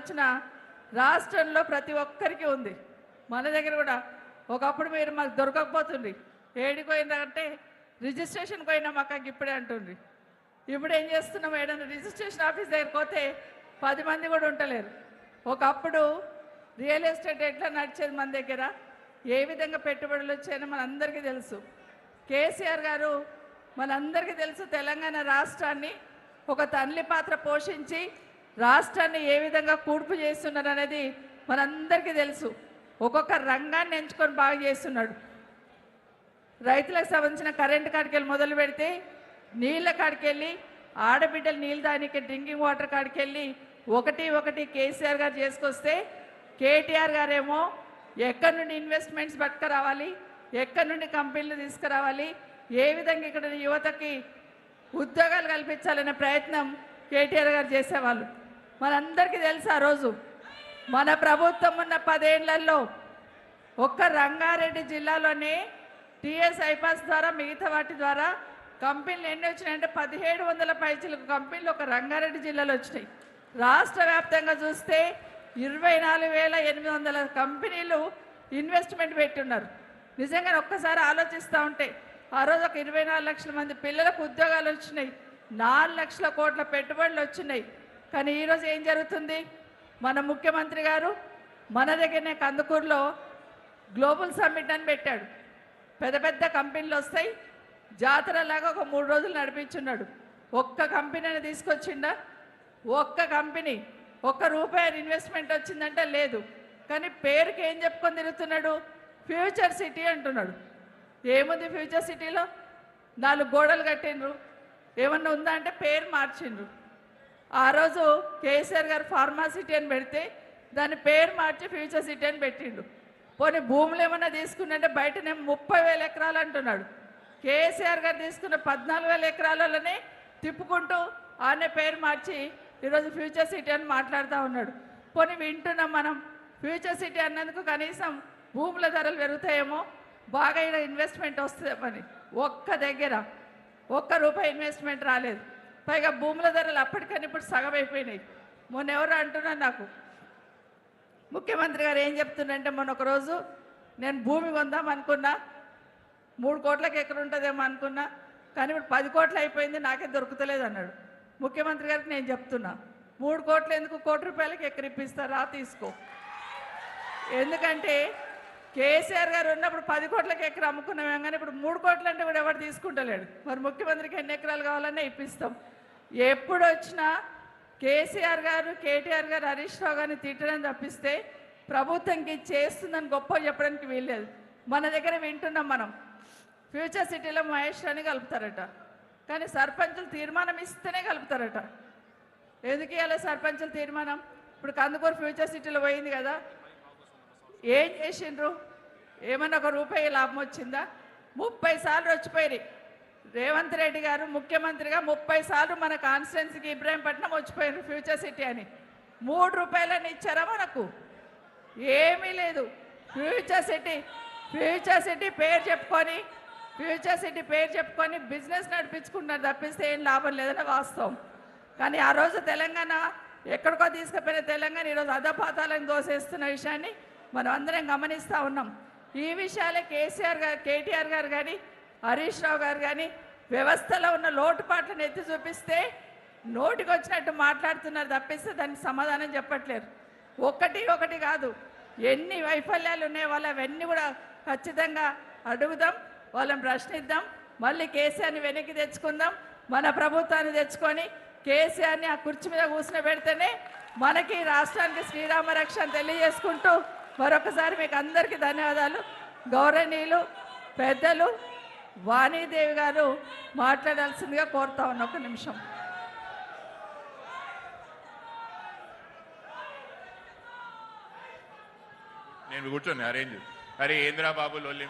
ఆలోచన రాష్ట్రంలో ప్రతి ఒక్కరికి ఉంది. మన దగ్గర కూడా ఒకప్పుడు మీరు మాకు దొరకకపోతుంది, ఏడికి పోయిందంటే రిజిస్ట్రేషన్కి పోయినా మాకు ఇప్పుడే అంటుంది. ఇప్పుడు ఏం చేస్తున్నాం, ఏదైనా రిజిస్ట్రేషన్ ఆఫీస్ దగ్గరికి పోతే 10 మంది కూడా ఉండలేరు. ఒకప్పుడు రియల్ ఎస్టేట్ ఎట్లా నడిచేది మన దగ్గర, ఏ విధంగా పెట్టుబడులు వచ్చాయని మనందరికీ తెలుసు. కేసీఆర్ గారు మనందరికీ తెలుసు, తెలంగాణ రాష్ట్రాన్ని ఒక తల్లి పాత్ర పోషించి రాష్ట్రాన్ని ఏ విధంగా కూర్పు చేస్తున్నారు అనేది మనందరికీ తెలుసు. ఒక్కొక్క రంగాన్ని ఎంచుకొని బాగా చేస్తున్నాడు. రైతులకు సంబంధించిన కరెంటు కాడికి వెళ్ళి మొదలు పెడితే, నీళ్ళ కాడికి వెళ్ళి, ఆడబిడ్డలు నీళ్ళు దానికి డ్రింకింగ్ వాటర్ కాడికి వెళ్ళి ఒకటి కేసీఆర్ గారు చేసుకొస్తే, కేటీఆర్ గారేమో ఎక్కడి నుండి ఇన్వెస్ట్మెంట్స్ పట్టుకురావాలి, ఎక్కడి నుండి కంపెనీలు తీసుకురావాలి, ఏ విధంగా ఇక్కడ యువతకి ఉద్యోగాలు కల్పించాలనే ప్రయత్నం కేటీఆర్ గారు చేసేవాళ్ళు. మనందరికీ తెలుసు, ఆ రోజు మన ప్రభుత్వం ఉన్న 10 ఏళ్లలో ఒక్క రంగారెడ్డి జిల్లాలోనే టీఎస్ ఐపాస్ ద్వారా మిగతా వాటి ద్వారా కంపెనీలు ఎన్ని వచ్చినాయంటే 1700 పైచిలకు కంపెనీలు ఒక రంగారెడ్డి జిల్లాలో వచ్చినాయి. రాష్ట్ర వ్యాప్తంగా చూస్తే 24,800 కంపెనీలు ఇన్వెస్ట్మెంట్ పెట్టున్నారు. నిజంగా ఒక్కసారి ఆలోచిస్తూ ఉంటే ఆ రోజు ఒక 24 లక్షల మంది పిల్లలకు ఉద్యోగాలు వచ్చినాయి, 4 లక్షల కోట్ల పెట్టుబడులు వచ్చినాయి. కానీ ఈరోజు ఏం జరుగుతుంది, మన ముఖ్యమంత్రి గారు మన దగ్గరనే కందుకూరులో గ్లోబల్ సమ్మిట్ అని పెట్టాడు. పెద్ద పెద్ద కంపెనీలు వస్తాయి, జాతరలాగా ఒక 3 రోజులు నడిపించున్నాడు. ఒక్క కంపెనీని తీసుకొచ్చిండా? ఒక్క కంపెనీ ₹1 ఇన్వెస్ట్మెంట్ వచ్చిందంటే లేదు. కానీ పేరుకి ఏం చెప్పుకొని తిరుగుతున్నాడు, ఫ్యూచర్ సిటీ అంటున్నాడు. ఏముంది ఫ్యూచర్ సిటీలో? 4 గోడలు కట్టిండ్రు, ఏమన్నా ఉందా అంటే పేరు మార్చిండ్రు. ఆ రోజు కేసీఆర్ గారు ఫార్మా సిటీ అని పెడితే దాని పేరు మార్చి ఫ్యూచర్ సిటీ అని పెట్టిండు. పోనీ భూములు ఏమన్నా తీసుకున్నంటే బయటనే 30,000 ఎకరాలు అంటున్నాడు. కేసీఆర్ గారు తీసుకున్న 14,000 ఎకరాలలోనే తిప్పుకుంటూ ఆనే పేరు మార్చి ఈరోజు ఫ్యూచర్ సిటీ అని మాట్లాడుతూ ఉన్నాడు. పోనీ వింటున్నాం మనం, ఫ్యూచర్ సిటీ అన్నందుకు కనీసం భూముల ధరలు పెరుగుతాయేమో, బాగా ఇక్కడ ఇన్వెస్ట్మెంట్ వస్తుందేమని. ఒక్క దగ్గర ₹1 ఇన్వెస్ట్మెంట్ రాలేదు. పైగా భూముల ధరలు అప్పటికని ఇప్పుడు సగం అయిపోయినాయి. మొన్న ఎవరు అంటున్నారు నాకు, ముఖ్యమంత్రి గారు ఏం చెప్తున్నారంటే, మొన్న ఒకరోజు నేను భూమి కొందాం అనుకున్నా, 3 కోట్లకి ఎక్కడ ఉంటుందేమో అనుకున్నా, కానీ ఇప్పుడు 10 కోట్లు అయిపోయింది, నాకే దొరుకుతలేదు అన్నాడు. ముఖ్యమంత్రి గారికి నేను చెప్తున్నా, 3 కోట్లు ఎందుకు, ₹1,00,00,000 ఎక్కడ ఇప్పిస్తారా, తీసుకో. ఎందుకంటే కేసీఆర్ గారు ఉన్నప్పుడు 10 కోట్లకి ఎక్కడ అమ్ముకున్నాం, కానీ ఇప్పుడు 3 కోట్లు అంటే కూడా ఎవరు తీసుకుంటలేడు. మరి ముఖ్యమంత్రికి ఎన్ని ఎకరాలు కావాలన్నా ఇప్పిస్తాం. ఎప్పుడు వచ్చినా కేసీఆర్ గారు, కేటీఆర్ గారు, హరీష్ రావు గారిని తిట్టడం తప్పిస్తే ప్రభుత్వంకి చేస్తుందని గొప్ప చెప్పడానికి వీల్లేదు. మన దగ్గర వింటున్నాం మనం, ఫ్యూచర్ సిటీలో మహేష్ అని కలుపుతారట, కానీ సర్పంచులు తీర్మానం ఇస్తేనే కలుపుతారట. ఎందుకు ఇవ్వాలి సర్పంచులు తీర్మానం? ఇప్పుడు కందుకూరు ఫ్యూచర్ సిటీలో పోయింది కదా, ఏం చేసిండ్రు? ఏమన్నా ₹1 లాభం వచ్చిందా? 30 సార్లు వచ్చిపోయి రేవంత్ రెడ్డి గారు ముఖ్యమంత్రిగా 30 సార్లు మన కాన్స్టిట్యున్సీకి ఇబ్రాహీంపట్నం వచ్చిపోయారు ఫ్యూచర్ సిటీ అని. ₹3 ఇచ్చారా మనకు? ఏమీ లేదు. ఫ్యూచర్ సిటీ పేరు చెప్పుకొని బిజినెస్ నడిపించుకుంటున్నారు తప్పిస్తే ఏం లాభం లేదని వాస్తవం. కానీ ఆ రోజు తెలంగాణ ఎక్కడికో తీసుకుపోయిన తెలంగాణ ఈరోజు అధపాతాలను దోసేస్తున్న విషయాన్ని మనం అందరం గమనిస్తూ ఉన్నాం. ఈ విషయాలే కేటీఆర్ గారు కానీ, హరీష్ రావు గారు కానీ వ్యవస్థలో ఉన్న లోటుపాట్లను ఎత్తి చూపిస్తే నోటికి వచ్చినట్టు మాట్లాడుతున్నారు తప్పిస్తే దానికి సమాధానం చెప్పట్లేరు. ఒకటి కాదు, ఎన్ని వైఫల్యాలు ఉన్నాయో వాళ్ళు అవన్నీ కూడా ఖచ్చితంగా అడుగుదాం, వాళ్ళని ప్రశ్నిద్దాం. మళ్ళీ కేసీఆర్ని వెనక్కి తెచ్చుకుందాం. మన ప్రభుత్వాన్ని తెచ్చుకొని కేసీఆర్ని ఆ కుర్చీ మీద కూర్చుని పెడితేనే మనకి రాష్ట్రానికి శ్రీరామ రక్ష అని తెలియజేసుకుంటూ మరొకసారి మీకు అందరికీ ధన్యవాదాలు. గౌరవనీయులు పెద్దలు వాణీదేవి గారు మాట్లాడాల్సిందిగా కోరుతా ఉన్నా. ఒక నిమిషం. నేను కూర్చొని అరేంజ్. అరే ఏంద్రా బాబు లొల్లి.